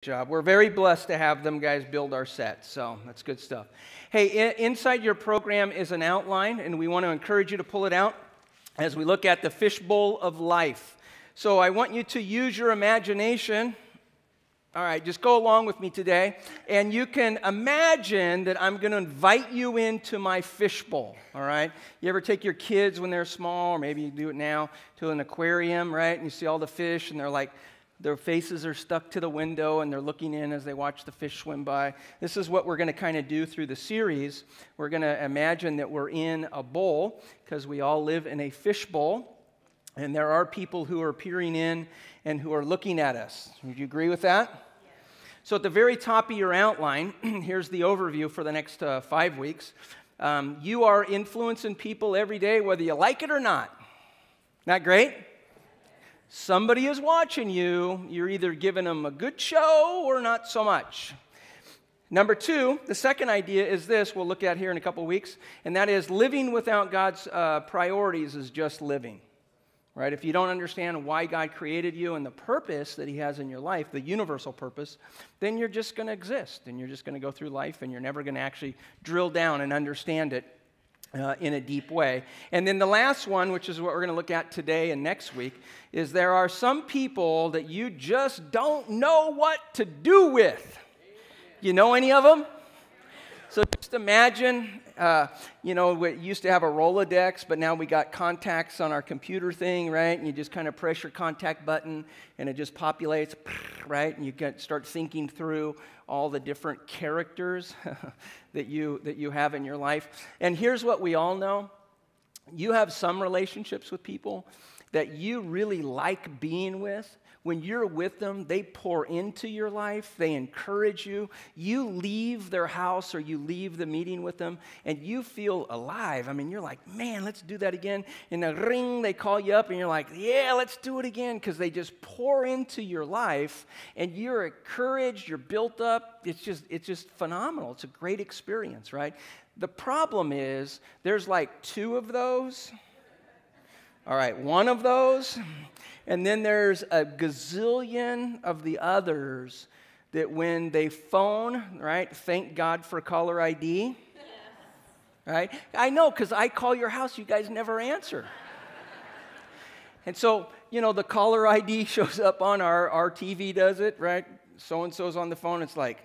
Job. We're very blessed to have them guys build our set, so that's good stuff. Hey, inside your program is an outline, and we want to encourage you to pull it out as we look at the fishbowl of life. So I want you to use your imagination. All right, just go along with me today, and you can imagine that I'm going to invite you into my fishbowl, all right? You ever take your kids when they're small, or maybe you do it now, to an aquarium, right? And you see all the fish, and they're like, their faces are stuck to the window, and they're looking in as they watch the fish swim by. This is what we're going to kind of do through the series. We're going to imagine that we're in a bowl, because we all live in a fish bowl, and there are people who are peering in and who are looking at us. Would you agree with that? Yes. So at the very top of your outline, here's the overview for the next 5 weeks. You are influencing people every day, whether you like it or not. Not great? Somebody is watching you. You're either giving them a good show or not so much. Number 2, the second idea is this, we'll look at here in a couple weeks, and that is living without God's priorities is just living. Right? If you don't understand why God created you and the purpose that He has in your life, the universal purpose, then you're just going to exist, and you're just going to go through life, and you're never going to actually drill down and understand it in a deep way. And then the last one, which is what we're going to look at today and next week, is there are some people that you just don't know what to do with. You know any of them? So just imagine, we used to have a Rolodex, but now we got contacts on our computer thing, right? And you just kind of press your contact button, and it just populates, right? And you start thinking through all the different characters that you have in your life. And here's what we all know. You have some relationships with people that you really like being with. When you're with them, they pour into your life. They encourage you. You leave their house or you leave the meeting with them, and you feel alive. I mean, you're like, man, let's do that again. And the ring, they call you up, and you're like, yeah, let's do it again, because they just pour into your life, and you're encouraged. You're built up. It's just phenomenal. It's a great experience, right? The problem is there's like 2 of those. All right, 1 of those. And then there's a gazillion of the others that when they phone, right, thank God for caller ID, right? I know, because I call your house, you guys never answer. And so, the caller ID shows up on our TV, does it, right? So-and-so's on the phone, it's like,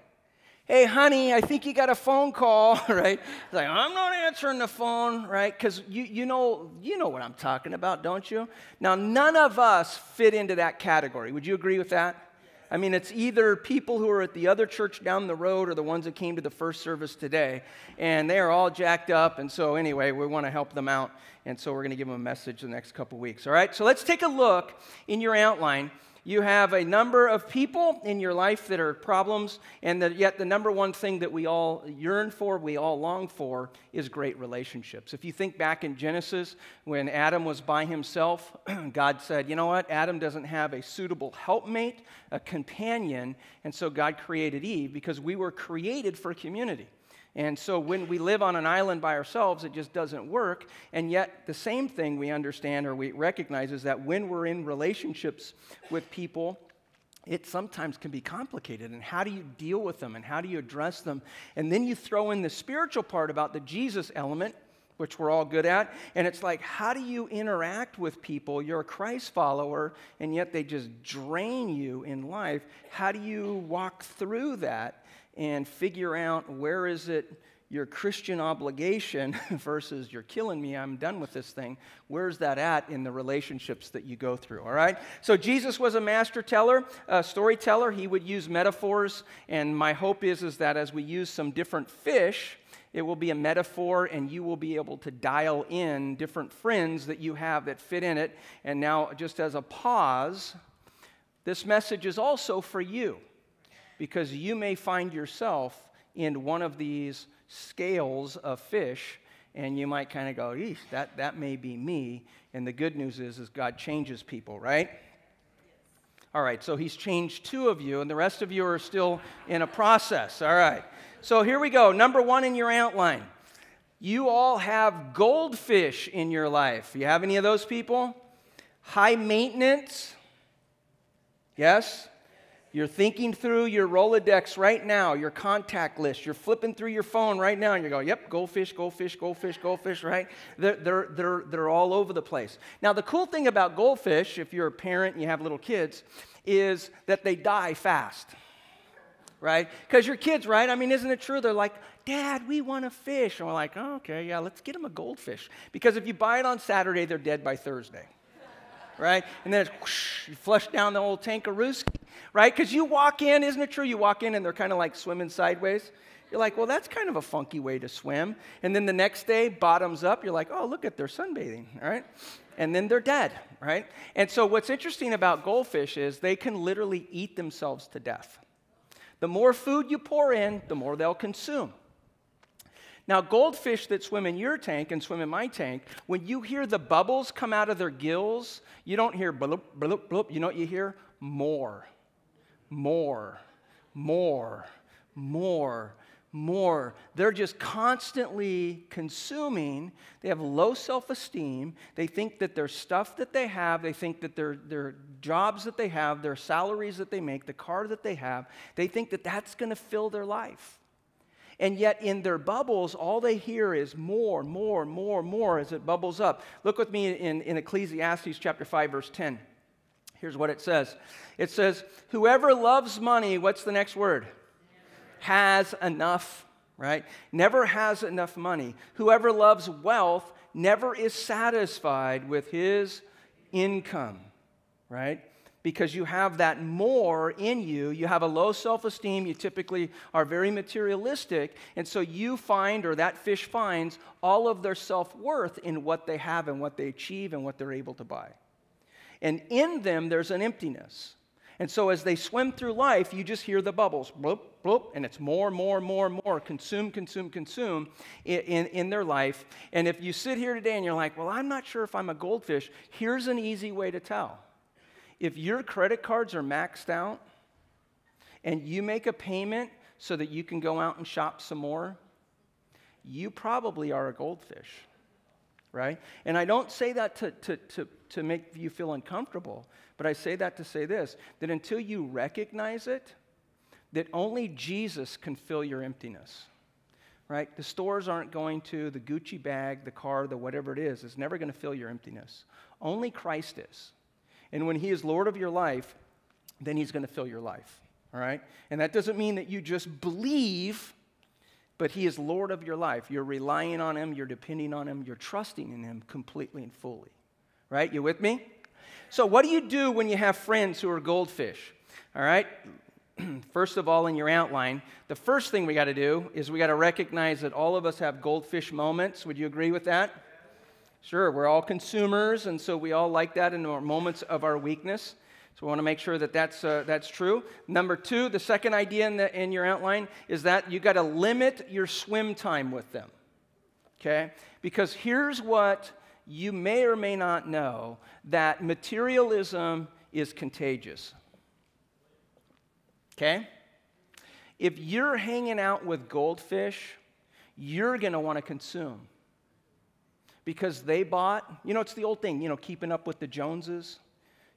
hey, honey, I think you got a phone call, right? It's like, I'm not answering the phone, right? Because you know what I'm talking about, don't you? Now, none of us fit into that category. Would you agree with that? I mean, it's either people who are at the other church down the road or the ones that came to the first service today, and they are all jacked up, and so anyway, we want to help them out, and so we're going to give them a message the next couple weeks, all right? So let's take a look in your outline. You have a number of people in your life that are problems, and yet the number one thing that we all yearn for, we all long for, is great relationships. If you think back in Genesis, when Adam was by himself, God said, you know what? Adam doesn't have a suitable helpmate, a companion, and so God created Eve, because we were created for community. And so when we live on an island by ourselves, it just doesn't work. And yet the same thing we understand or we recognize is that when we're in relationships with people, it sometimes can be complicated. And how do you deal with them? And how do you address them? And then you throw in the spiritual part about the Jesus element, which we're all good at. And it's like, how do you interact with people? You're a Christ follower, and yet they just drain you in life. How do you walk through that and figure out where is it your Christian obligation versus you're killing me, I'm done with this thing? Where's that at in the relationships that you go through, all right? So Jesus was a master teller, a storyteller. He would use metaphors, and my hope is that as we use some different fish, it will be a metaphor, and you will be able to dial in different friends that you have that fit in it. And now, just as a pause, this message is also for you, because you may find yourself in one of these scales of fish, and you might kind of go, eesh, that may be me. And the good news is God changes people, right? All right, so He's changed 2 of you, and the rest of you are still in a process. All right, so here we go. Number 1 in your outline. You all have goldfish in your life. You have any of those people? High maintenance? Yes? You're thinking through your Rolodex right now, your contact list. You're flipping through your phone right now, and you're going, yep, goldfish, goldfish, goldfish, goldfish, right? They're all over the place. Now, the cool thing about goldfish, if you're a parent and you have little kids, is that they die fast, right? Because your kids, right? I mean, isn't it true? They're like, Dad, we want a fish. And we're like, oh, okay, yeah, let's get them a goldfish. Because if you buy it on Saturday, they're dead by Thursday. Right? And then it's whoosh, you flush down the old tankarooski, right? Because you walk in, isn't it true? You walk in and they're kind of like swimming sideways. You're like, well, that's kind of a funky way to swim. And then the next day, bottoms up, you're like, oh, look at they're sunbathing, all right? And then they're dead, right? And so what's interesting about goldfish is they can literally eat themselves to death. The more food you pour in, the more they'll consume. Now, goldfish that swim in your tank and swim in my tank, when you hear the bubbles come out of their gills, you don't hear bloop, bloop, bloop. You know what you hear? More, more, more, more, more. They're just constantly consuming. They have low self-esteem. They think that their stuff that they have, they think that their jobs that they have, their salaries that they make, the car that they have, they think that that's going to fill their life. And yet in their bubbles, all they hear is more, more, more, more as it bubbles up. Look with me in Ecclesiastes chapter 5, verse 10. Here's what it says. It says, whoever loves money, what's the next word? Has enough, right? Never has enough money. Whoever loves wealth never is satisfied with his income, right? Because you have that more in you. You have a low self-esteem. You typically are very materialistic. And so you find, or that fish finds, all of their self-worth in what they have and what they achieve and what they're able to buy. And in them, there's an emptiness. And so as they swim through life, you just hear the bubbles, bloop, bloop, and it's more, more, more, more, consume, consume, consume in their life. And if you sit here today and you're like, well, I'm not sure if I'm a goldfish, here's an easy way to tell. If your credit cards are maxed out and you make a payment so that you can go out and shop some more, you probably are a goldfish, right? And I don't say that to make you feel uncomfortable, but I say that to say this, that until you recognize it, that only Jesus can fill your emptiness, right? The stores aren't going to, the Gucci bag, the car, the whatever it is never going to fill your emptiness. Only Christ is. And when he is Lord of your life, then he's going to fill your life, all right? And that doesn't mean that you just believe, but he is Lord of your life. You're relying on him, you're depending on him, you're trusting in him completely and fully, right? You with me? So what do you do when you have friends who are goldfish, all right? First of all, in your outline, the first thing we got to do is we got to recognize that all of us have goldfish moments. Would you agree with that? Sure, we're all consumers, and so we all like that in our moments of our weakness. So we want to make sure that that's true. Number two, the second idea in your outline is that you got to limit your swim time with them, okay? Because here's what you may or may not know, that materialism is contagious, okay? If you're hanging out with goldfish, you're going to want to consume. Because they bought, it's the old thing, keeping up with the Joneses.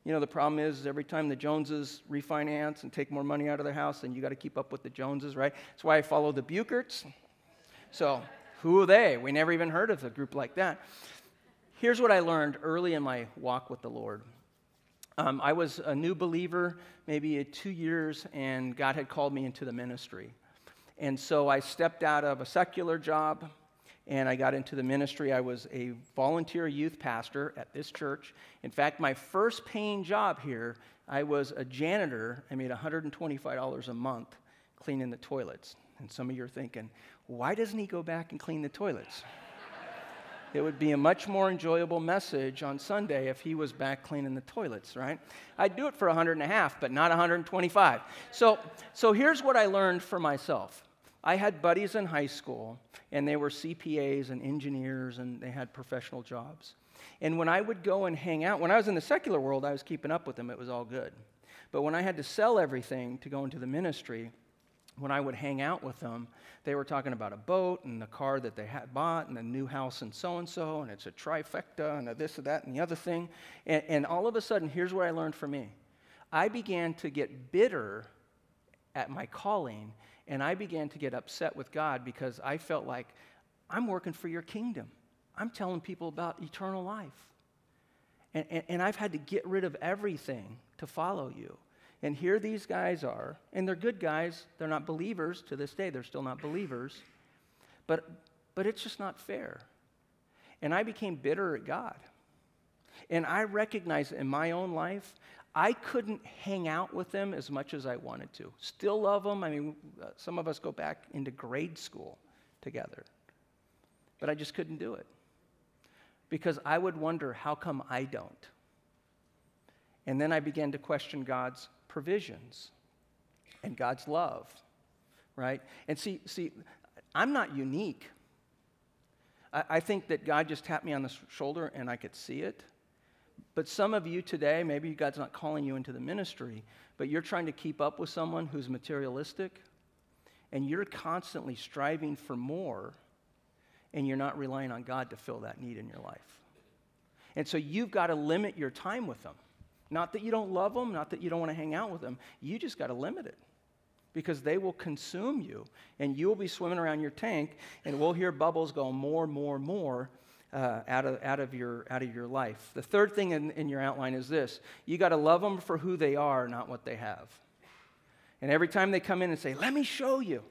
The problem is every time the Joneses refinance and take more money out of their house, then you got to keep up with the Joneses, right? That's why I follow the Bucherts. So who are they? We never even heard of a group like that. Here's what I learned early in my walk with the Lord. I was a new believer, maybe 2 years, and God had called me into the ministry. And so I stepped out of a secular job, and I got into the ministry. I was a volunteer youth pastor at this church. In fact, my first paying job here, I was a janitor. I made $125 a month cleaning the toilets. And some of you are thinking, why doesn't he go back and clean the toilets? It would be a much more enjoyable message on Sunday if he was back cleaning the toilets, right? I'd do it for $150, but not $125. So here's what I learned for myself. I had buddies in high school, and they were CPAs and engineers, and they had professional jobs. And when I would go and hang out, when I was in the secular world, I was keeping up with them. It was all good. But when I had to sell everything to go into the ministry, when I would hang out with them, they were talking about a boat and the car that they had bought and a new house and so, and it's a trifecta and a this, or that, and the other thing. And all of a sudden, here's what I learned for me. I began to get bitter at my calling, and I began to get upset with God because I felt like, I'm working for your kingdom. I'm telling people about eternal life. And I've had to get rid of everything to follow you. And here these guys are, and they're good guys. They're not believers. To this day, they're still not believers. But it's just not fair. And I became bitter at God. And I recognized in my own life, I couldn't hang out with them as much as I wanted to. Still love them. I mean, some of us go back into grade school together. But I just couldn't do it. Because I would wonder, how come I don't? And then I began to question God's provisions and God's love, right? And see, I'm not unique. I think that God just tapped me on the shoulder and I could see it. But some of you today, maybe God's not calling you into the ministry, but you're trying to keep up with someone who's materialistic, and you're constantly striving for more, and you're not relying on God to fill that need in your life. And so you've got to limit your time with them. Not that you don't love them, not that you don't want to hang out with them. You just got to limit it, because they will consume you, and you'll be swimming around your tank, and we'll hear bubbles go more out of your life. The third thing in your outline is this: you got to love them for who they are, not what they have. And every time they come in and say, "Let me show you,"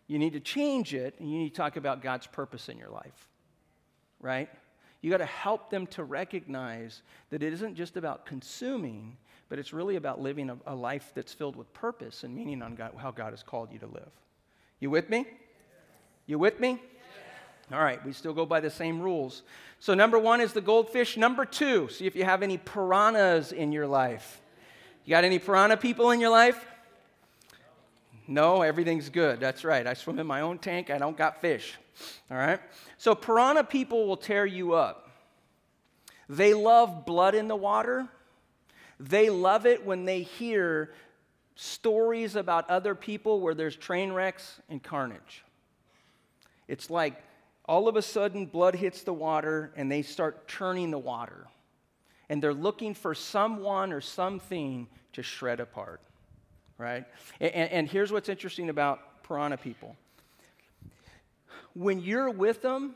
you need to change it, and you need to talk about God's purpose in your life, right? You got to help them to recognize that it isn't just about consuming, but it's really about living a life that's filled with purpose and meaning on God, how God has called you to live. You with me? You with me? All right, we still go by the same rules. So number 1 is the goldfish. Number 2, see if you have any piranhas in your life. You got any piranha people in your life? No, everything's good. That's right. I swim in my own tank. I don't got fish. All right? So piranha people will tear you up. They love blood in the water. They love it when they hear stories about other people where there's train wrecks and carnage. It's like all of a sudden blood hits the water and they start churning the water. And they're looking for someone or something to shred apart. Right? And here's what's interesting about piranha people. When you're with them,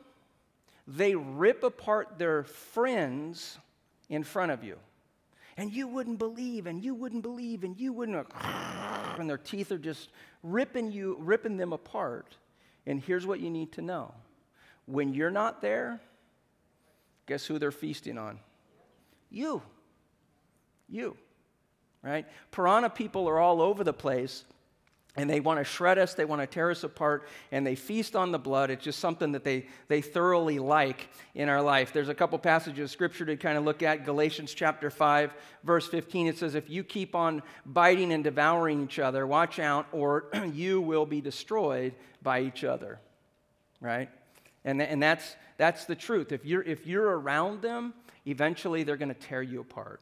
they rip apart their friends in front of you. And you wouldn't believe, and you wouldn't believe, and you wouldn't. And their teeth are just ripping them apart. And here's what you need to know. When you're not there, guess who they're feasting on? You. Right? Piranha people are all over the place, and they want to shred us, they want to tear us apart, and they feast on the blood. It's just something that they thoroughly like in our life. There's a couple passages of Scripture to kind of look at. Galatians chapter 5, verse 15, it says, if you keep on biting and devouring each other, watch out, or you will be destroyed by each other. Right? And that's the truth. If you're around them, eventually they're going to tear you apart.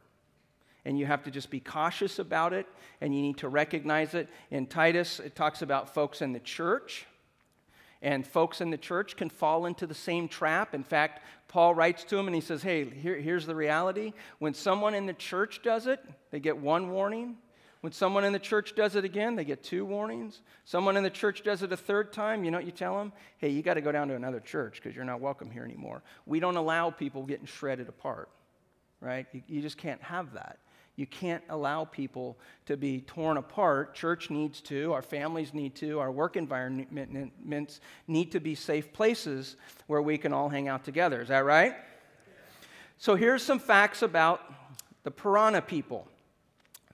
And you have to just be cautious about it, and you need to recognize it. In Titus, it talks about folks in the church, and folks in the church can fall into the same trap. In fact, Paul writes to them, and he says, hey, here's the reality. When someone in the church does it, they get 1 warning. When someone in the church does it again, they get 2 warnings. Someone in the church does it a 3rd time, you know what you tell them? Hey, you got to go down to another church because you're not welcome here anymore. We don't allow people getting shredded apart, right? You just can't have that. You can't allow people to be torn apart. Church needs to, our families need to, our work environments need to be safe places where we can all hang out together. Is that right? So here's some facts about the piranha people.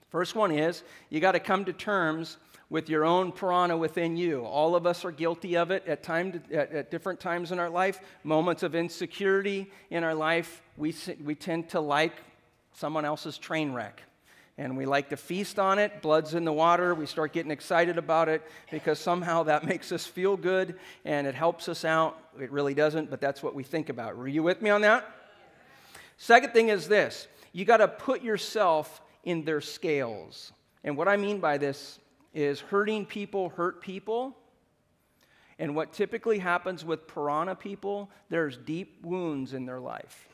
First one is, you got to come to terms with your own piranha within you. All of us are guilty of it at different times in our life. Moments of insecurity in our life, we tend to like someone else's train wreck. And we like to feast on it. Blood's in the water. We start getting excited about it because somehow that makes us feel good and it helps us out. It really doesn't, but that's what we think about. Were you with me on that? Second thing is this. You got to put yourself in their scales. And what I mean by this is hurting people hurt people. And what typically happens with piranha people, there's deep wounds in their life.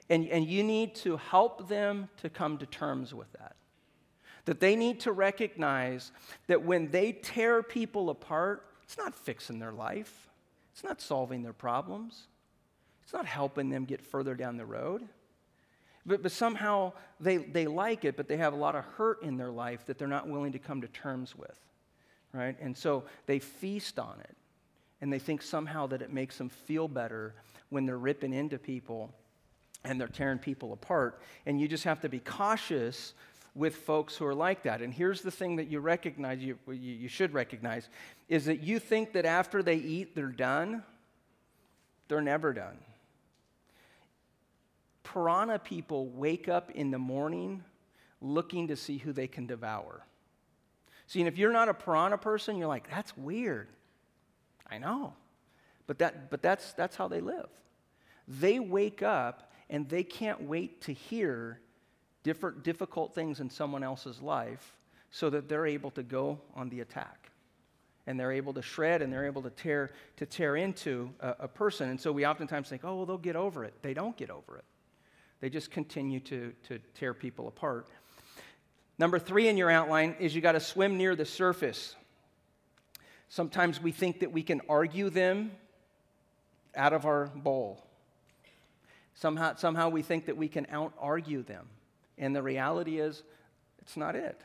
And you need to help them to come to terms with that. That they need to recognize that when they tear people apart, it's not fixing their life. It's not solving their problems. It's not helping them get further down the road. But somehow they like it, but they have a lot of hurt in their life that they're not willing to come to terms with, right? And so they feast on it, and they think somehow that it makes them feel better when they're ripping into people and they're tearing people apart. And you just have to be cautious with folks who are like that. And here's the thing that you recognize, you should recognize, is that you think that after they eat, they're done. They're never done. Piranha people wake up in the morning looking to see who they can devour. See, and if you're not a piranha person, you're like, that's weird. I know. But that's how they live. They wake up and they can't wait to hear different difficult things in someone else's life so that they're able to go on the attack. And they're able to shred and they're able to tear into a person. And so we oftentimes think, oh, well, they'll get over it. They don't get over it. They just continue to tear people apart. Number 3 in your outline is you got to swim near the surface. Sometimes we think that we can argue them out of our bowl. Somehow we think that we can out-argue them. And the reality is, it's not it.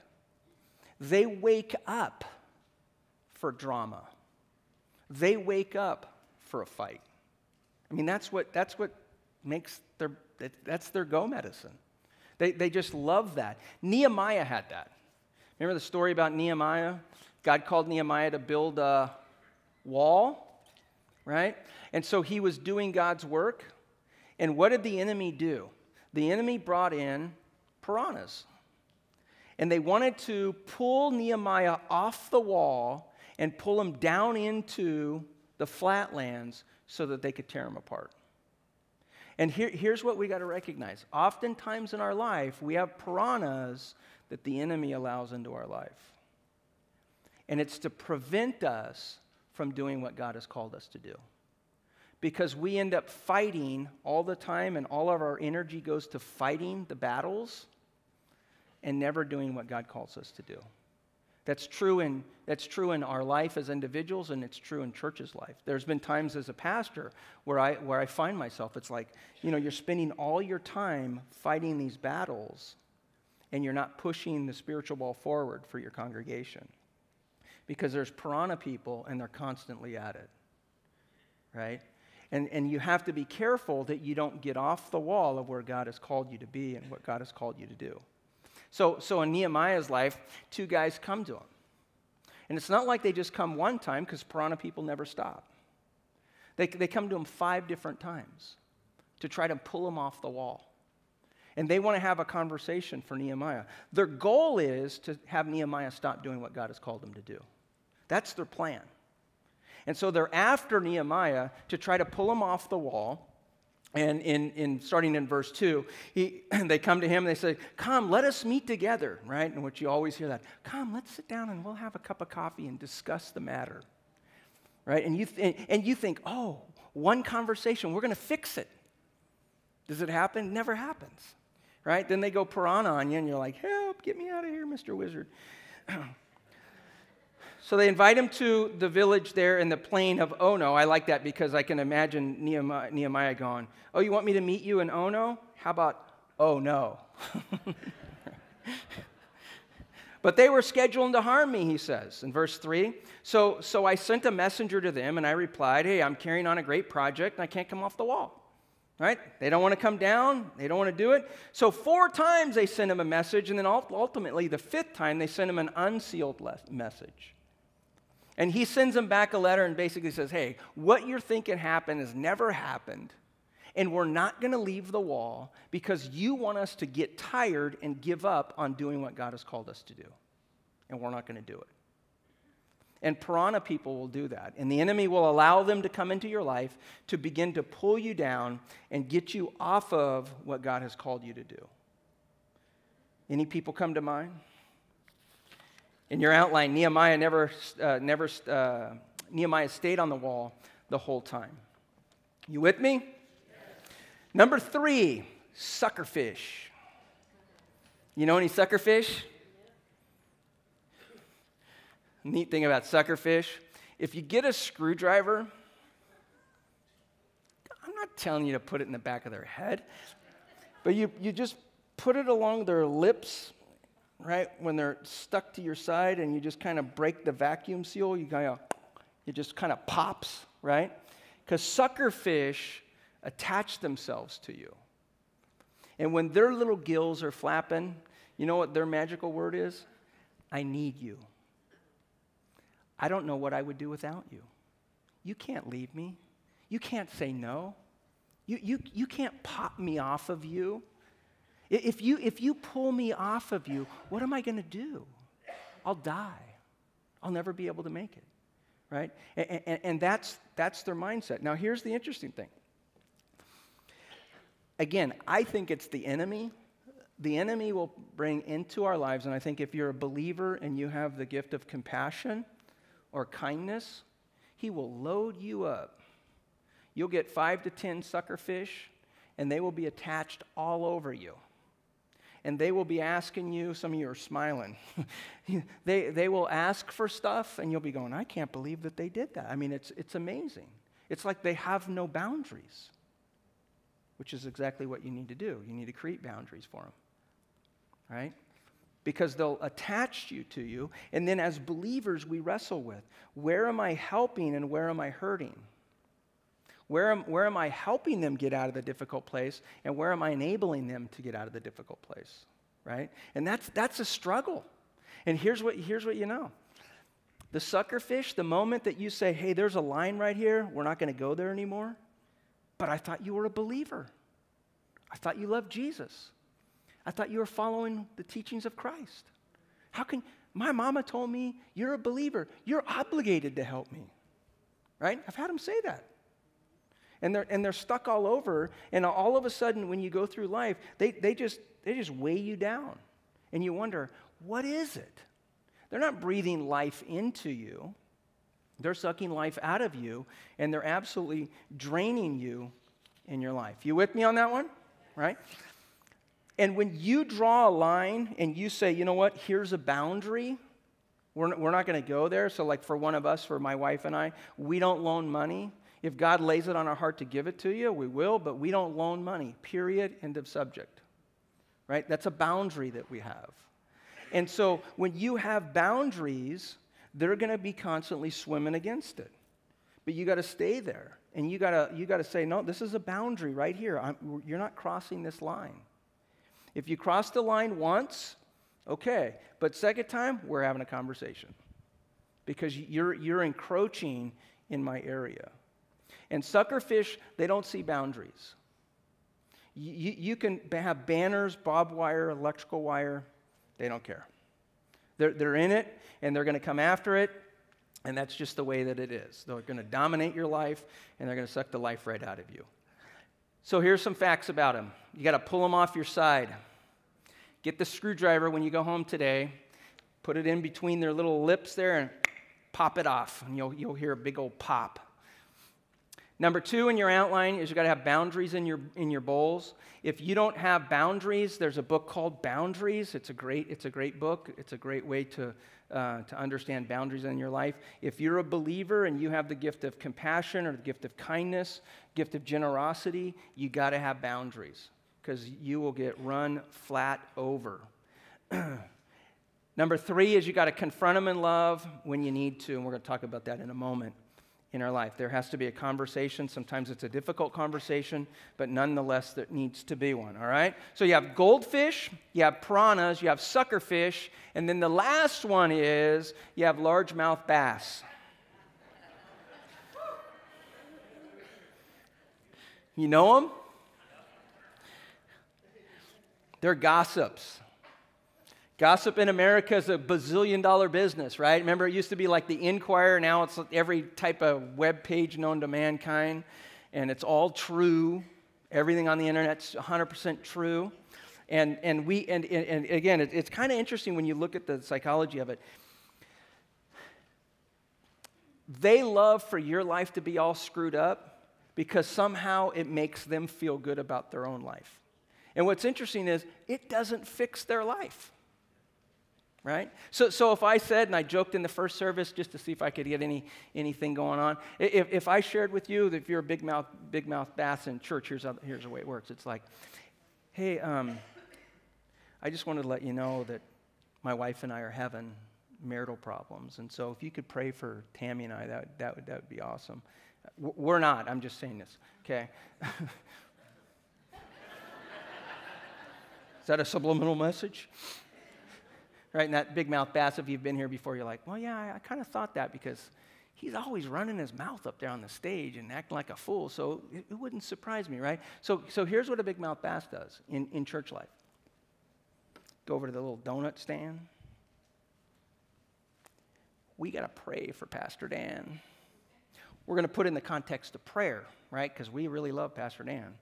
They wake up for drama. They wake up for a fight. I mean, that's what makes that's their go medicine. They just love that. Nehemiah had that. Remember the story about Nehemiah? God called Nehemiah to build a wall, right? And so he was doing God's work. And what did the enemy do? The enemy brought in piranhas. And they wanted to pull Nehemiah off the wall and pull him down into the flatlands so that they could tear him apart. And here's what we got to recognize. Oftentimes in our life, we have piranhas that the enemy allows into our life. And it's to prevent us from doing what God has called us to do. Because we end up fighting all the time, and all of our energy goes to fighting the battles and never doing what God calls us to do. That's true in our life as individuals, and it's true in church's life. There's been times as a pastor where I find myself, it's like, you're spending all your time fighting these battles, and you're not pushing the spiritual ball forward for your congregation. Because there's piranha people, and they're constantly at it, right? And you have to be careful that you don't get off the wall of where God has called you to be and what God has called you to do. So in Nehemiah's life, 2 guys come to him. And it's not like they just come one time, because piranha people never stop. They come to him 5 different times to try to pull him off the wall. And they want to have a conversation for Nehemiah. Their goal is to have Nehemiah stop doing what God has called him to do. That's their plan. And so they're after Nehemiah to try to pull him off the wall. And in starting in verse 2, they come to him and they say, come, let us meet together, right? And which you always hear that. Come, let's sit down and we'll have a cup of coffee and discuss the matter, right? And you think, oh, one conversation, we're going to fix it. Does it happen? It never happens, right? Then they go piranha on you and you're like, help, get me out of here, Mr. Wizard. So they invite him to the village there in the plain of Ono. I like that because I can imagine Nehemiah going, oh, you want me to meet you in Ono? How about, oh, no. But they were scheduling to harm me, he says, in verse 3. So I sent a messenger to them, and I replied, hey, I'm carrying on a great project, and I can't come off the wall. Right? They don't want to come down. They don't want to do it. So 4 times they sent him a message, and then ultimately the 5th time they sent him an unsealed message. And he sends them back a letter and basically says, hey, what you're thinking happened has never happened, and we're not going to leave the wall because you want us to get tired and give up on doing what God has called us to do. And we're not going to do it. And piranha people will do that. And the enemy will allow them to come into your life to begin to pull you down and get you off of what God has called you to do. Any people come to mind? In your outline, Nehemiah Nehemiah stayed on the wall the whole time. You with me? Yes. Number 3, suckerfish. You know any suckerfish? Neat thing about suckerfish, if you get a screwdriver, I'm not telling you to put it in the back of their head, but you just put it along their lips, right, when they're stuck to your side, and you just kind of break the vacuum seal. It just kind of pops, right? Because suckerfish attach themselves to you. And when their little gills are flapping, you know what their magical word is? I need you. I don't know what I would do without you. You can't leave me. You can't say no. You can't pop me off of you. If you pull me off of you, what am I going to do? I'll die. I'll never be able to make it, right? And that's their mindset. Now, here's the interesting thing. Again, I think it's the enemy. The enemy will bring into our lives, and I think if you're a believer and you have the gift of compassion or kindness, he will load you up. You'll get 5 to 10 suckerfish, and they will be attached all over you. And they will be asking you, some of you are smiling, they will ask for stuff, and you'll be going, I can't believe that they did that. I mean, it's amazing. It's like they have no boundaries, which is exactly what you need to do. You need to create boundaries for them, right? Because they'll attach you to you, and then as believers, we wrestle with, where am I helping and where am I hurting? Where am I helping them get out of the difficult place, and where am I enabling them to get out of the difficult place, right? And that's a struggle. And here's what you know. The suckerfish, the moment that you say, hey, there's a line right here, we're not going to go there anymore, but I thought you were a believer. I thought you loved Jesus. I thought you were following the teachings of Christ. How can, my mama told me, you're a believer. You're obligated to help me, right? I've had them say that. And they're stuck all over, and all of a sudden, when you go through life, they just weigh you down. And you wonder, what is it? They're not breathing life into you. They're sucking life out of you, and they're absolutely draining you in your life. You with me on that one? Right? And when you draw a line and you say, you know what, here's a boundary, we're not going to go there. So like for one of us, for my wife and I, we don't loan money. If God lays it on our heart to give it to you, we will, but we don't loan money, period, end of subject, right? That's a boundary that we have. And so when you have boundaries, they're going to be constantly swimming against it. But you got to stay there, and you got to say, no, this is a boundary right here. You're not crossing this line. If you cross the line once, okay, but second time, we're having a conversation because you're encroaching in my area. And suckerfish, they don't see boundaries. You can have banners, barbed wire, electrical wire. They don't care. They're in it, and they're going to come after it, and that's just the way that it is. They're going to dominate your life, and they're going to suck the life right out of you. So here's some facts about them. You got to pull them off your side. Get the screwdriver when you go home today. Put it in between their little lips there and pop it off, and you'll hear a big old pop. Number 2 in your outline is you got to have boundaries in your bowls. If you don't have boundaries, there's a book called Boundaries. It's a great book. It's a great way to understand boundaries in your life. If you're a believer and you have the gift of compassion or the gift of kindness, gift of generosity, you got to have boundaries because you will get run flat over. Number 3 is you got to confront them in love when you need to, and we're going to talk about that in a moment. In our life, there has to be a conversation. Sometimes it's a difficult conversation, but nonetheless, there needs to be one, all right? So you have goldfish, you have piranhas, you have suckerfish, and then the last one is you have largemouth bass. You know them? They're gossips. Gossip in America is a bazillion-dollar business, right? Remember, it used to be like the Inquirer. Now it's every type of web page known to mankind, and it's all true. Everything on the internet's 100% true. And again, it's kind of interesting when you look at the psychology of it. They love for your life to be all screwed up because somehow it makes them feel good about their own life. And what's interesting is it doesn't fix their life. right? So if I said, and I joked in the first service just to see if I could get anything going on, if I shared with you that if you're a big mouth bass in church, here's the way it works. It's like, hey, I just wanted to let you know that my wife and I are having marital problems, and so if you could pray for Tammy and I, that would be awesome. We're not. I'm just saying this, okay? Is that a subliminal message? Right, and that big mouth bass, if you've been here before, you're like, well, yeah, I kind of thought that because he's always running his mouth up there on the stage and acting like a fool, so it wouldn't surprise me, right? So here's what a big mouth bass does in church life. Go over to the little donut stand. We got to pray for Pastor Dan. We're going to put in the context of prayer, right, because we really love Pastor Dan.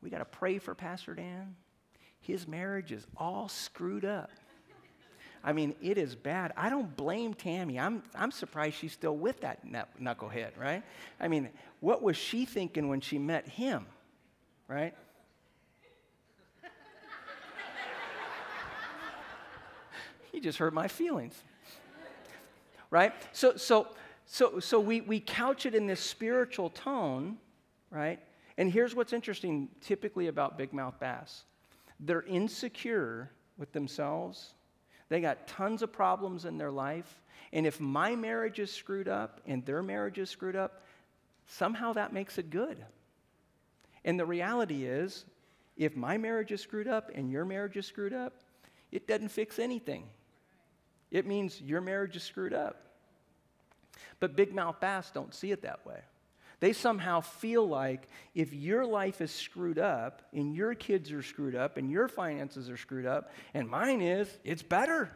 We got to pray for Pastor Dan. His marriage is all screwed up. I mean, it is bad. I don't blame Tammy. I'm surprised she's still with that knucklehead, right? I mean, what was she thinking when she met him, right? He just hurt my feelings, right? So we couch it in this spiritual tone, right? And here's what's interesting typically about big mouth bass. They're insecure with themselves. They got tons of problems in their life. And if my marriage is screwed up and their marriage is screwed up, somehow that makes it good. And the reality is, if my marriage is screwed up and your marriage is screwed up, it doesn't fix anything. It means your marriage is screwed up. But big mouth bass don't see it that way. They somehow feel like if your life is screwed up and your kids are screwed up and your finances are screwed up and mine is, it's better.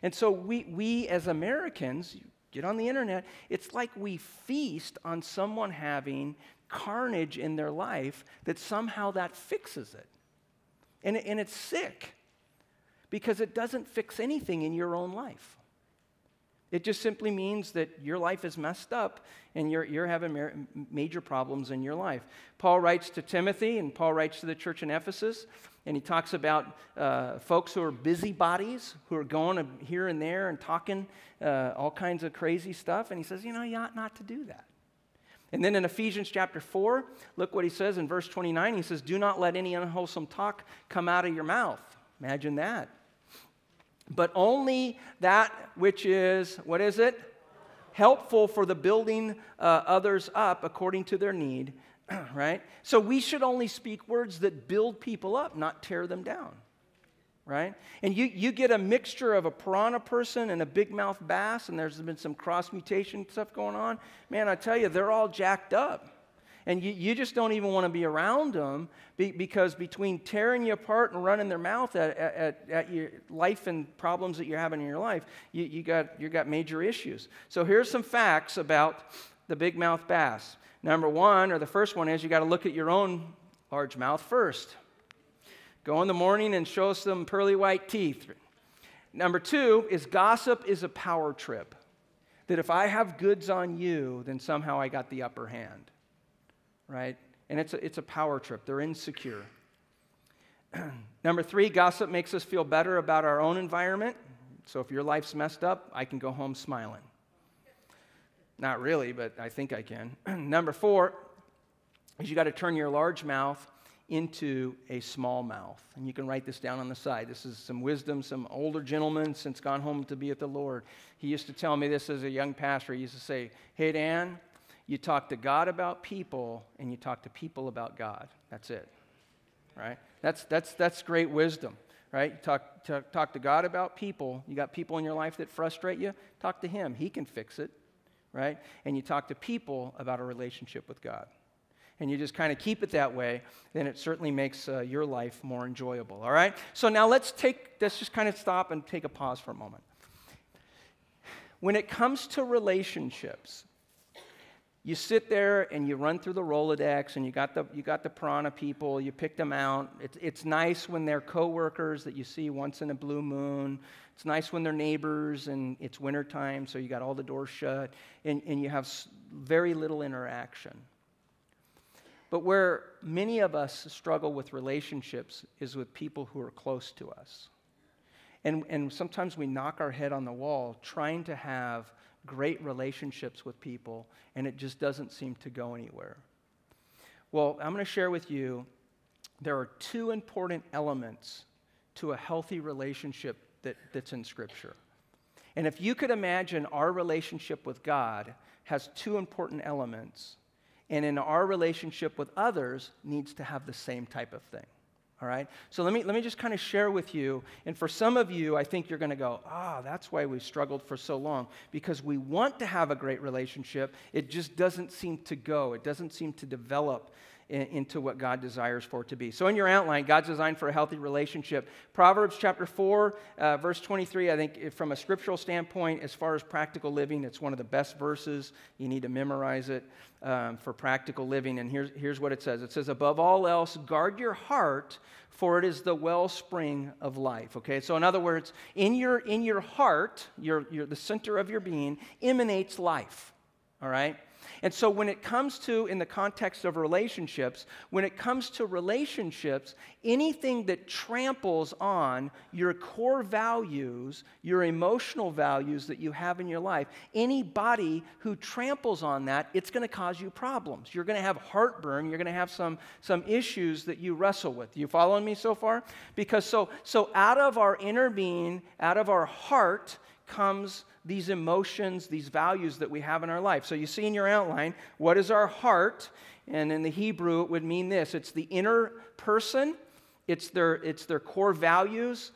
And so we as Americans, get on the internet, it's like we feast on someone having carnage in their life that somehow that fixes it. And it's sick because it doesn't fix anything in your own life. It just simply means that your life is messed up and you're having major problems in your life. Paul writes to Timothy and Paul writes to the church in Ephesus, and he talks about folks who are busybodies, who are going here and there and talking all kinds of crazy stuff. And he says, you ought not to do that. And then in Ephesians chapter 4, look what he says in verse 29. He says, do not let any unwholesome talk come out of your mouth. Imagine that. But only that which is, what is it? Helpful for the building others up according to their need, right? So we should only speak words that build people up, not tear them down, right? And you get a mixture of a piranha person and a big mouth bass, and there's been some cross mutation stuff going on. Man, I tell you, they're all jacked up. And you just don't even want to be around them because between tearing you apart and running their mouth at your life and problems that you're having in your life, you got major issues. So here's some facts about the big mouth bass. Number one, or the first one is you got to look at your own large mouth first. Go in the morning and show some pearly white teeth. Number two is gossip is a power trip. That if I have goods on you, then somehow I got the upper hand. Right? And it's a power trip. They're insecure. Number three, gossip makes us feel better about our own environment. So if your life's messed up, I can go home smiling. Not really, but I think I can. Number four is you got to turn your large mouth into a small mouth. And you can write this down on the side. This is some wisdom, some older gentleman since gone home to be with the Lord. He used to tell me this as a young pastor. He used to say, hey, Dan, you talk to God about people, and you talk to people about God. That's it, right? That's great wisdom, right? You talk to God about people. You got people in your life that frustrate you. Talk to Him. He can fix it, right? And you talk to people about a relationship with God. And you just kind of keep it that way, then it certainly makes your life more enjoyable, all right? So now let's just kind of stop and take a pause for a moment. When it comes to relationships, you sit there and you run through the Rolodex, and you got the piranha people. You pick them out. It's nice when they're coworkers that you see once in a blue moon. It's nice when they're neighbors and it's wintertime, so you got all the doors shut, and you have very little interaction. But where many of us struggle with relationships is with people who are close to us. And sometimes we knock our head on the wall trying to have great relationships with people, and it just doesn't seem to go anywhere. Well, I'm going to share with you, there are two important elements to a healthy relationship that's in Scripture. And if you could imagine our relationship with God has two important elements, and in our relationship with others needs to have the same type of thing. All right? So let me just kind of share with you, and for some of you, I think you're going to go, that's why we've struggled for so long, because we want to have a great relationship, it just doesn't seem to go. It doesn't seem to develop into what God desires for it to be. So in your outline, God's design for a healthy relationship. Proverbs chapter 4, verse 23, I think from a scriptural standpoint, as far as practical living, it's one of the best verses. You need to memorize it for practical living. And here's what it says. It says, above all else, guard your heart, for it is the wellspring of life. Okay, so in other words, in your heart, the center of your being, emanates life. All right? And so when it comes to, in the context of relationships, anything that tramples on your core values, your emotional values that you have in your life, anybody who tramples on that, it's going to cause you problems. You're going to have heartburn. You're going to have some issues that you wrestle with. You following me so far? Because so out of our inner being, out of our heart, comes these emotions, these values that we have in our life. So you see in your outline, what is our heart? And in the Hebrew, it would mean this. It's the inner person. It's their core values.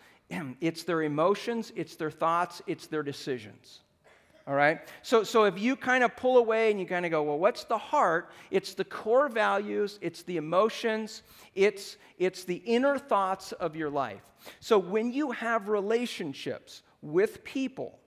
It's their emotions. It's their thoughts. It's their decisions. All right? So if you kind of pull away and you kind of go, well, what's the heart? It's the core values. It's the emotions. It's the inner thoughts of your life. So when you have relationships with people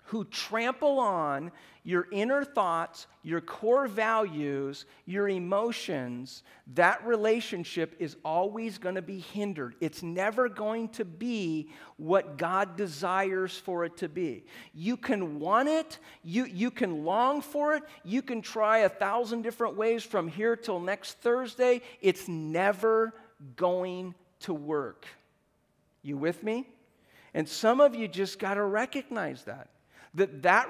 who trample on your inner thoughts, your core values, your emotions, that relationship is always going to be hindered. It's never going to be what God desires for it to be. You can want it, you can long for it, you can try 1,000 different ways from here till next Thursday. It's never going to work. You with me? And some of you just got to recognize that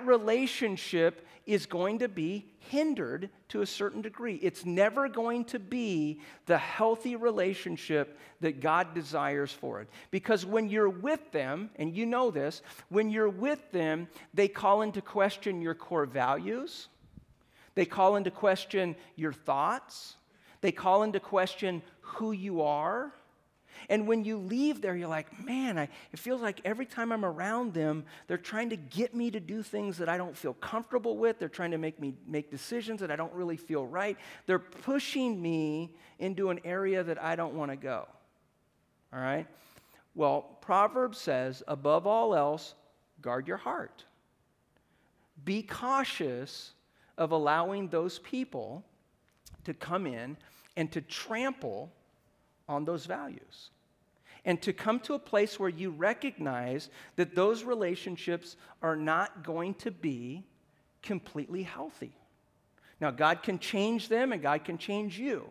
relationship is going to be hindered to a certain degree. It's never going to be the healthy relationship that God desires for it. Because when you're with them, and you know this, when you're with them, they call into question your core values. They call into question your thoughts. They call into question who you are. And when you leave there, you're like, man, it feels like every time I'm around them, they're trying to get me to do things that I don't feel comfortable with. They're trying to make me make decisions that I don't really feel right. They're pushing me into an area that I don't want to go. All right? Well, Proverbs says, above all else, guard your heart. Be cautious of allowing those people to come in and to trample on those values. And to come to a place where you recognize that those relationships are not going to be completely healthy. Now, God can change them and God can change you.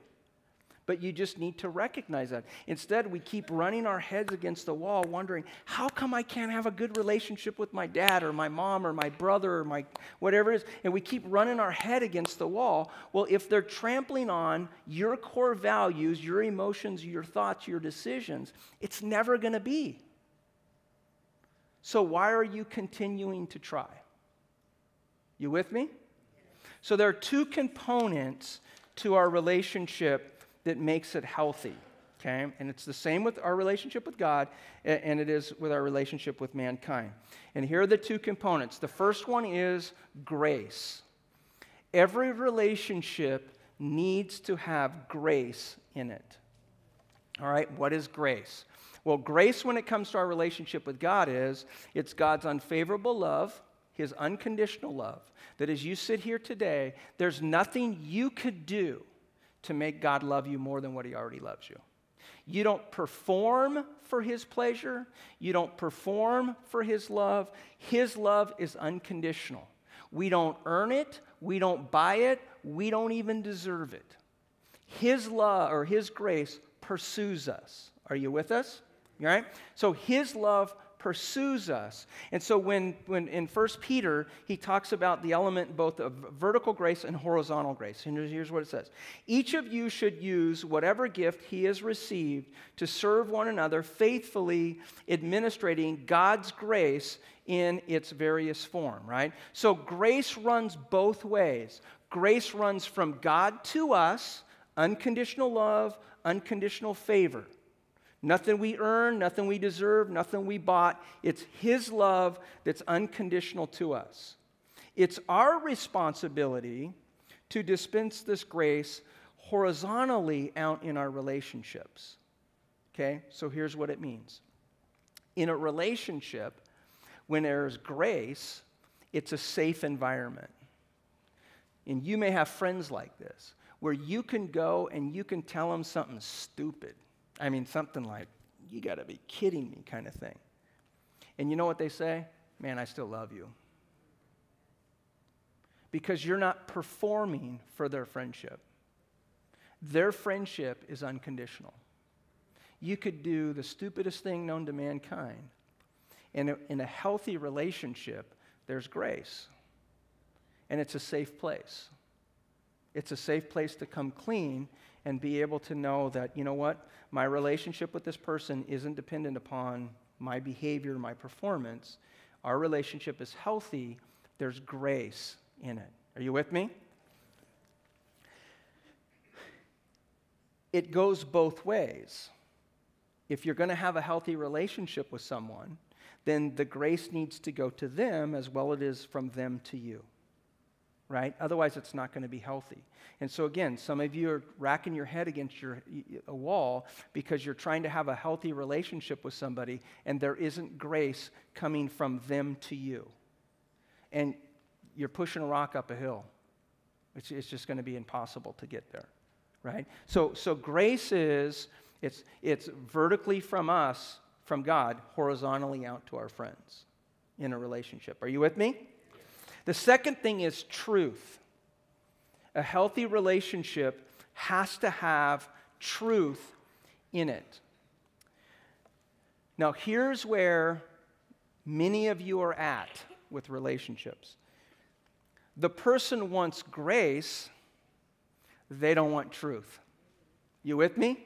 But you just need to recognize that. Instead, we keep running our heads against the wall wondering, how come I can't have a good relationship with my dad or my mom or my brother or my whatever it is? And we keep running our head against the wall. Well, if they're trampling on your core values, your emotions, your thoughts, your decisions, it's never going to be. So why are you continuing to try? You with me? So there are two components to our relationship that makes it healthy, okay? And it's the same with our relationship with God, and it is with our relationship with mankind. And here are the two components. The first one is grace. Every relationship needs to have grace in it. All right, what is grace? Well, grace when it comes to our relationship with God it's God's unfavorable love, His unconditional love, that as you sit here today, there's nothing you could do to make God love you more than what He already loves you. You don't perform for His pleasure. You don't perform for His love. His love is unconditional. We don't earn it. We don't buy it. We don't even deserve it. His love or His grace pursues us. Are you with us? All right? So His love pursues us. And so when in 1 Peter, he talks about the element both of vertical grace and horizontal grace. And here's what it says. Each of you should use whatever gift he has received to serve one another, faithfully administrating God's grace in its various form, right? So grace runs both ways. Grace runs from God to us, unconditional love, unconditional favor. Nothing we earn, nothing we deserve, nothing we bought. It's his love that's unconditional to us. It's our responsibility to dispense this grace horizontally out in our relationships. Okay? So here's what it means. In a relationship, when there's grace, it's a safe environment. And you may have friends like this, where you can go and you can tell them something stupid. I mean, something like, you got to be kidding me kind of thing. And you know what they say? Man, I still love you. Because you're not performing for their friendship. Their friendship is unconditional. You could do the stupidest thing known to mankind. And in a healthy relationship, there's grace. And it's a safe place. It's a safe place to come clean and be able to know that, you know what, my relationship with this person isn't dependent upon my behavior, my performance. Our relationship is healthy. There's grace in it. Are you with me? It goes both ways. If you're going to have a healthy relationship with someone, then the grace needs to go to them as well as it is from them to you. Right? Otherwise, it's not going to be healthy. And so again, some of you are racking your head against a wall because you're trying to have a healthy relationship with somebody and there isn't grace coming from them to you. And you're pushing a rock up a hill. It's just going to be impossible to get there. Right? So grace is, it's vertically from us, from God, horizontally out to our friends in a relationship. Are you with me? The second thing is truth. A healthy relationship has to have truth in it. Now, here's where many of you are at with relationships. The person wants grace, they don't want truth. You with me?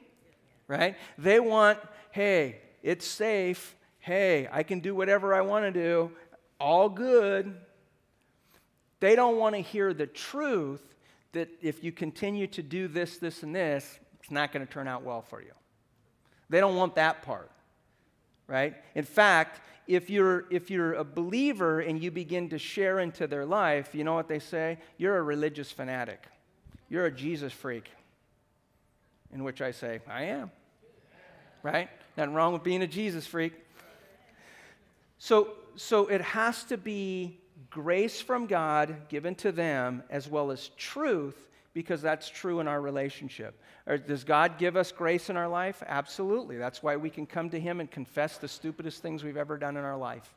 Right? They want, hey, it's safe. Hey, I can do whatever I want to do. All good. They don't want to hear the truth that if you continue to do this, this, and this, it's not going to turn out well for you. They don't want that part, right? In fact, if you're a believer and you begin to share into their life, you know what they say? You're a religious fanatic. You're a Jesus freak. In which I say, I am. Right? Nothing wrong with being a Jesus freak. So it has to be grace from God given to them as well as truth, because that's true in our relationship. Or does God give us grace in our life? Absolutely. That's why we can come to him and confess the stupidest things we've ever done in our life.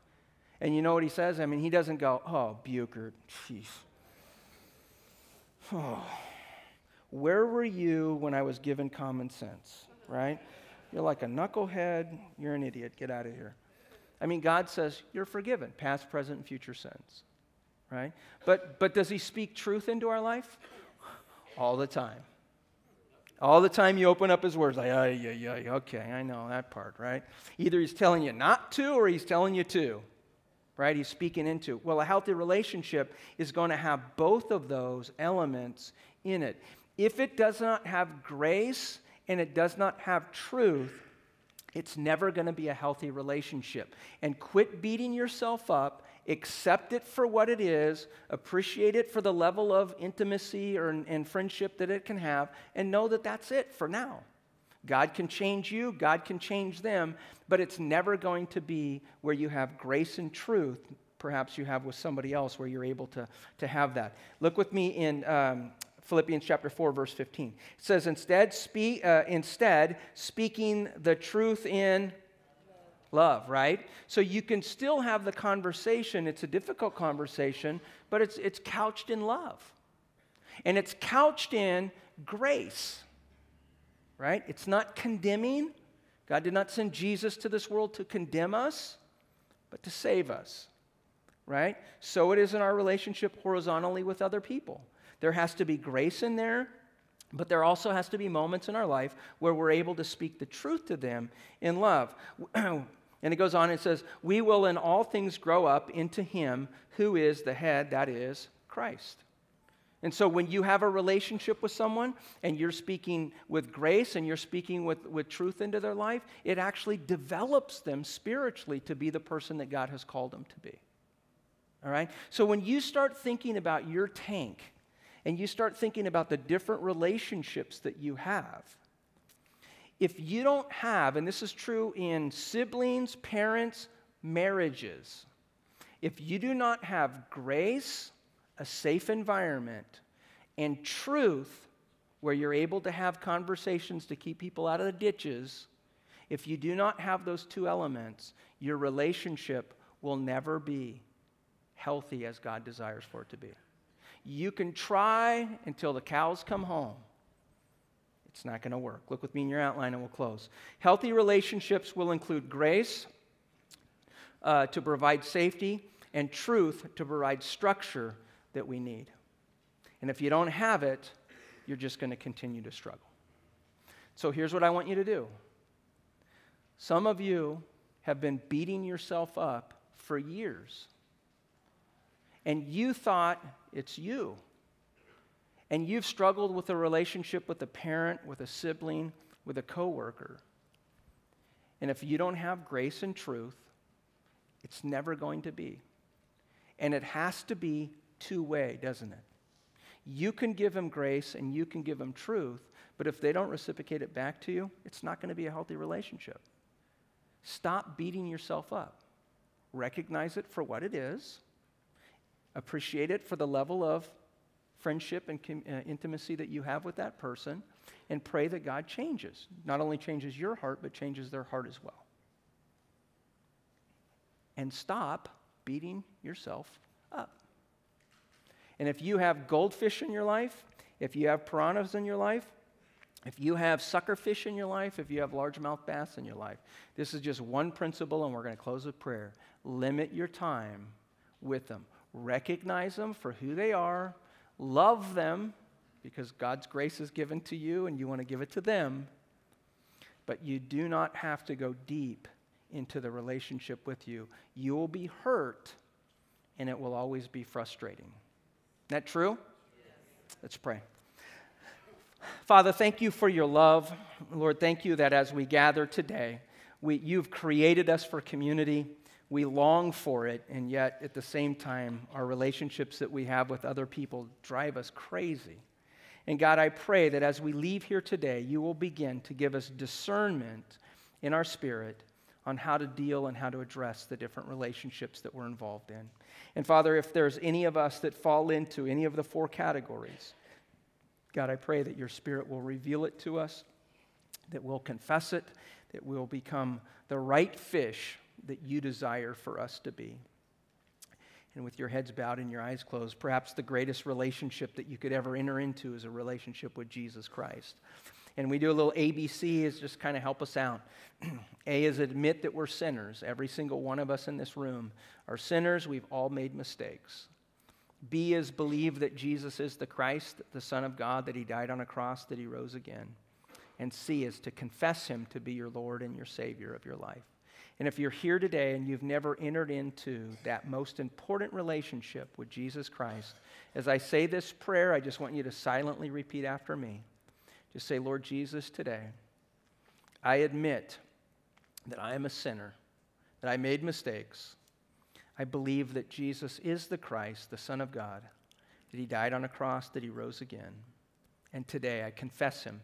And you know what he says? I mean, he doesn't go, oh, Buchert, jeez. Oh, where were you when I was given common sense, right? You're like a knucklehead. You're an idiot. Get out of here. I mean, God says you're forgiven, past, present, and future sins, right? But does he speak truth into our life? All the time. All the time you open up his words, like, okay, I know that part, right? Either he's telling you not to or he's telling you to, right? He's speaking into. Well, a healthy relationship is going to have both of those elements in it. If it does not have grace and it does not have truth, it's never going to be a healthy relationship. And quit beating yourself up. Accept it for what it is. Appreciate it for the level of intimacy and friendship that it can have. And know that that's it for now. God can change you. God can change them. But it's never going to be where you have grace and truth. Perhaps you have with somebody else where you're able to have that. Look with me in Philippians chapter 4, verse 15. It says, instead, speaking the truth in love, right? So you can still have the conversation. It's a difficult conversation, but it's couched in love. And it's couched in grace, right? It's not condemning. God did not send Jesus to this world to condemn us. but to save us, right? So it is in our relationship horizontally with other people. There has to be grace in there, but there also has to be moments in our life where we're able to speak the truth to them in love. And it goes on, it says, we will in all things grow up into him who is the head, that is Christ. And so when you have a relationship with someone and you're speaking with grace and you're speaking with truth into their life, it actually develops them spiritually to be the person that God has called them to be. All right? So when you start thinking about your tank and you start thinking about the different relationships that you have, if you don't have, and this is true in siblings, parents, marriages, if you do not have grace, a safe environment, and truth where you're able to have conversations to keep people out of the ditches, if you do not have those two elements, your relationship will never be healthy as God desires for it to be. You can try until the cows come home. It's not going to work. Look with me in your outline and we'll close. Healthy relationships will include grace to provide safety and truth to provide structure that we need. And if you don't have it, you're just going to continue to struggle. So here's what I want you to do. Some of you have been beating yourself up for years. And you thought it's you. And you've struggled with a relationship with a parent, with a sibling, with a coworker. And if you don't have grace and truth, it's never going to be. And it has to be two-way, doesn't it? You can give them grace and you can give them truth, but if they don't reciprocate it back to you, it's not going to be a healthy relationship. Stop beating yourself up. Recognize it for what it is. Appreciate it for the level of friendship and intimacy that you have with that person, and pray that God changes. Not only changes your heart, but changes their heart as well. And stop beating yourself up. And if you have goldfish in your life, if you have piranhas in your life, if you have suckerfish in your life, if you have largemouth bass in your life, this is just one principle, and we're going to close with prayer. Limit your time with them. Recognize them for who they are. Love them because God's grace is given to you and you want to give it to them. But you do not have to go deep into the relationship with you. You will be hurt and it will always be frustrating. Isn't that true? Yes. Let's pray. Father, thank you for your love. Lord, thank you that as we gather today, you've created us for community. We long for it, and yet at the same time, our relationships that we have with other people drive us crazy. And God, I pray that as we leave here today, you will begin to give us discernment in our spirit on how to deal and how to address the different relationships that we're involved in. And Father, if there's any of us that fall into any of the four categories, God, I pray that your Spirit will reveal it to us, that we'll confess it, that we'll become the right fish that you desire for us to be. And with your heads bowed and your eyes closed, perhaps the greatest relationship that you could ever enter into is a relationship with Jesus Christ. And we do a little ABC is just kind of help us out. A is admit that we're sinners. Every single one of us in this room are sinners. We've all made mistakes. B is believe that Jesus is the Christ, the Son of God, that he died on a cross, that he rose again. And C is to confess him to be your Lord and your Savior of your life. And if you're here today and you've never entered into that most important relationship with Jesus Christ, as I say this prayer, I just want you to silently repeat after me. Just say, Lord Jesus, today, I admit that I am a sinner, that I made mistakes. I believe that Jesus is the Christ, the Son of God, that he died on a cross, that he rose again. And today I confess him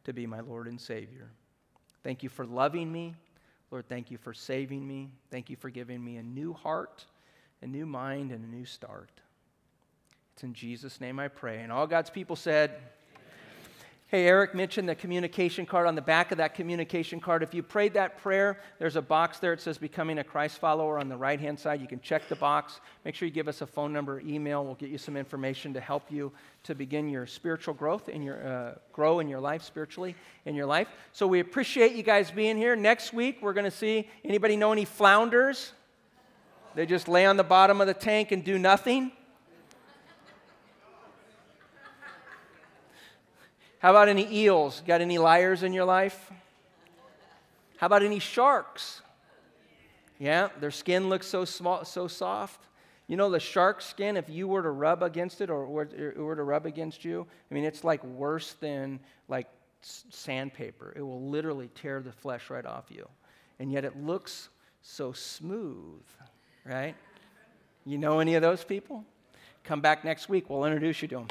to be my Lord and Savior. Thank you for loving me. Lord, thank you for saving me. Thank you for giving me a new heart, a new mind, and a new start. It's in Jesus' name I pray. And all God's people said, amen. Hey, Eric mentioned the communication card. On the back of that communication card, if you prayed that prayer, there's a box there. It says becoming a Christ follower on the right-hand side. You can check the box. Make sure you give us a phone number, email. We'll get you some information to help you to begin your spiritual growth and grow in your life spiritually in your life. So we appreciate you guys being here. Next week, we're going to see, anybody know any flounders? They just lay on the bottom of the tank and do nothing? How about any eels? Got any liars in your life? How about any sharks? Yeah, their skin looks so small, so soft. You know, the shark skin, if you were to rub against it or it were to rub against you, I mean, it's like worse than like sandpaper. It will literally tear the flesh right off you. And yet it looks so smooth, right? You know any of those people? Come back next week. We'll introduce you to them.